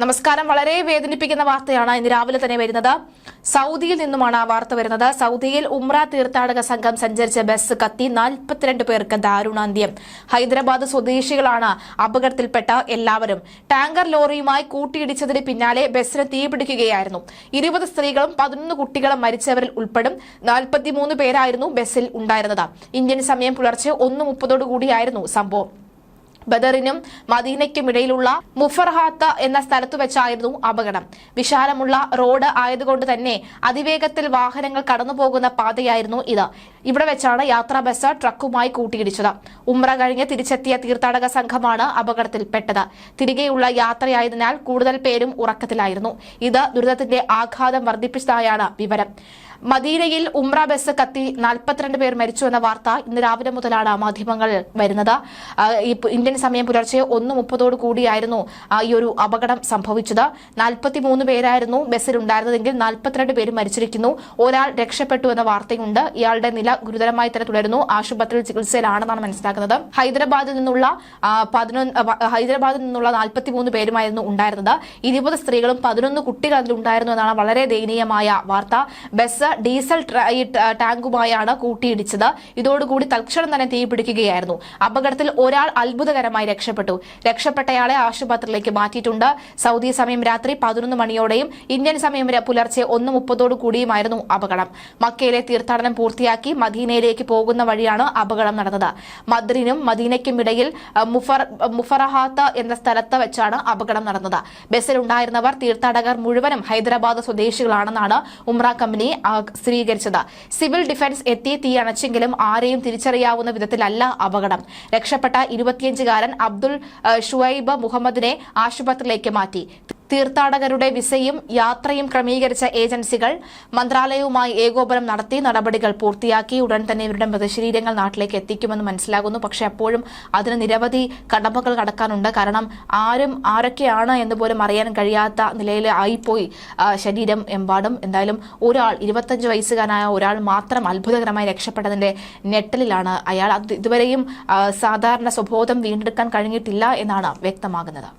നമസ്കാരം. വളരെ വേദനിപ്പിക്കുന്ന വാർത്തയാണ് ഇന്ന് രാവിലെ തന്നെ വരുന്നത്. സൗദിയിൽ നിന്നുമാണ് ആ വാർത്ത വരുന്നത്. സൗദിയിൽ ഉംറ തീർത്ഥാടക സംഘം സഞ്ചരിച്ച ബസ് കത്തി 42 പേർക്ക് ദാരുണാന്ത്യം. ഹൈദരാബാദ് സ്വദേശികളാണ് അപകടത്തിൽപ്പെട്ട എല്ലാവരും. ടാങ്കർ ലോറിയുമായി കൂട്ടിയിടിച്ചതിന് പിന്നാലെ ബസ്സിന് തീപിടിക്കുകയായിരുന്നു. 20 സ്ത്രീകളും 11 കുട്ടികളും മരിച്ചവരിൽ ഉൾപ്പെടും. 43 പേരായിരുന്നു ബസ്സിൽ ഉണ്ടായിരുന്നത്. ഇന്ത്യൻ സമയം പുലർച്ചെ 1:30 സംഭവം. ബദറിനും മദീനയ്ക്കുമിടയിലുള്ള മുഫർഹാത്ത് എന്ന സ്ഥലത്തു വെച്ചായിരുന്നു അപകടം. വിശാലമുള്ള റോഡ് ആയതുകൊണ്ട് തന്നെ അതിവേഗത്തിൽ വാഹനങ്ങൾ കടന്നുപോകുന്ന പാതയായിരുന്നു ഇത്. ഇവിടെ വെച്ചാണ് യാത്രാ ബസ് ട്രക്കുമായി കൂട്ടിയിടിച്ചത്. ഉംറ കഴിഞ്ഞ് തിരിച്ചെത്തിയ തീർത്ഥാടക സംഘമാണ് അപകടത്തിൽപ്പെട്ടത്. തിരികെയുള്ള യാത്രയായതിനാൽ കൂടുതൽ പേരും ഉറക്കത്തിലായിരുന്നു. ഇത് ദുരിതത്തിന്റെ ആഘാതം വർദ്ധിപ്പിച്ചതായാണ് വിവരം. മദീനയിൽ ഉംറ ബസ് കത്തി 42 പേർ മരിച്ചു എന്ന വാർത്ത ഇന്ന് രാവിലെ മുതലാണ് മാധ്യമങ്ങൾ വരുന്നത്. ഇന്ത്യൻ സമയം പുലർച്ചെ 1:30 ഈ ഒരു അപകടം സംഭവിച്ചത്. 43 പേരായിരുന്നു ബസ്സിലുണ്ടായിരുന്നതെങ്കിൽ 42 പേര് മരിച്ചിരിക്കുന്നു. ഒരാൾ രക്ഷപ്പെട്ടു എന്ന വാർത്തയുണ്ട്. ഇയാളുടെ നില ഗുരുതരമായി തന്നെ തുടരുന്നു. ആശുപത്രിയിൽ ചികിത്സയിലാണെന്നാണ് മനസ്സിലാക്കുന്നത്. ഹൈദരാബാദിൽ നിന്നുള്ള 43 പേരുമായിരുന്നു ഉണ്ടായിരുന്നത്. 20 സ്ത്രീകളും 11 കുട്ടികൾ അതിലുണ്ടായിരുന്നു എന്നാണ് വളരെ ദയനീയമായ വാർത്ത. ബസ് ഡീസൽ ടാങ്കുമായാണ് കൂട്ടിയിടിച്ചത്. ഇതോടുകൂടി തൽക്ഷണം തന്നെ തീപിടിക്കുകയായിരുന്നു. അപകടത്തിൽ ഒരാൾ അത്ഭുതകരമായി രക്ഷപ്പെട്ടു. രക്ഷപ്പെട്ടയാളെ ആശുപത്രിയിലേക്ക് മാറ്റിയിട്ടുണ്ട്. സൗദി സമയം രാത്രി 11 മണിയോടെയും ഇന്ത്യൻ സമയം പുലർച്ചെ 1:30 അപകടം. മക്കയിലെ തീർത്ഥാടനം പൂർത്തിയാക്കി മദീനയിലേക്ക് പോകുന്ന വഴിയാണ് അപകടം നടന്നത്. മദ്രിനും മദീനയ്ക്കും ഇടയിൽ മുഫറഹാത്ത് എന്ന സ്ഥലത്ത് വെച്ചാണ് അപകടം നടന്നത്. ബസ്സിലുണ്ടായിരുന്നവർ തീർത്ഥാടകർ മുഴുവനും ഹൈദരാബാദ് സ്വദേശികളാണെന്നാണ് ഉംറ കമ്പനി സ്ഥിരീകരിച്ചത്. സിവിൽ ഡിഫൻസ് എത്തി തീയണച്ചെങ്കിലും ആരെയും തിരിച്ചറിയാവുന്ന വിധത്തിലല്ല അപകടം. രക്ഷപ്പെട്ട 25-കാരൻ അബ്ദുൾ ഷുഐബ് മുഹമ്മദിനെ ആശുപത്രിയിലേക്ക് മാറ്റി. തീർത്ഥാടകരുടെ വിസയും യാത്രയും ക്രമീകരിച്ച ഏജൻസികൾ മന്ത്രാലയവുമായി ഏകോപനം നടത്തി നടപടികൾ പൂർത്തിയാക്കി. ഉടൻ തന്നെ ഇവരുടെ മൃതശരീരങ്ങൾ നാട്ടിലേക്ക് എത്തിക്കുമെന്ന് മനസ്സിലാകുന്നു. പക്ഷേ അപ്പോഴും അതിന് നിരവധി കടമ്പകൾ കടക്കാനുണ്ട്. കാരണം ആരൊക്കെയാണ് എന്ന് പോലും അറിയാൻ കഴിയാത്ത നിലയിൽ ആയിപ്പോയി ശരീരം എമ്പാടും. എന്തായാലും ഒരാൾ 25 വയസ്സുകാരനായ ഒരാൾ മാത്രം അത്ഭുതകരമായി രക്ഷപ്പെട്ടതിന്റെ ഞെട്ടലിലാണ് അയാൾ. ഇതുവരെയും സാധാരണ സ്വബോധം വീണ്ടെടുക്കാൻ കഴിഞ്ഞിട്ടില്ല എന്നാണ് വ്യക്തമാകുന്നത്.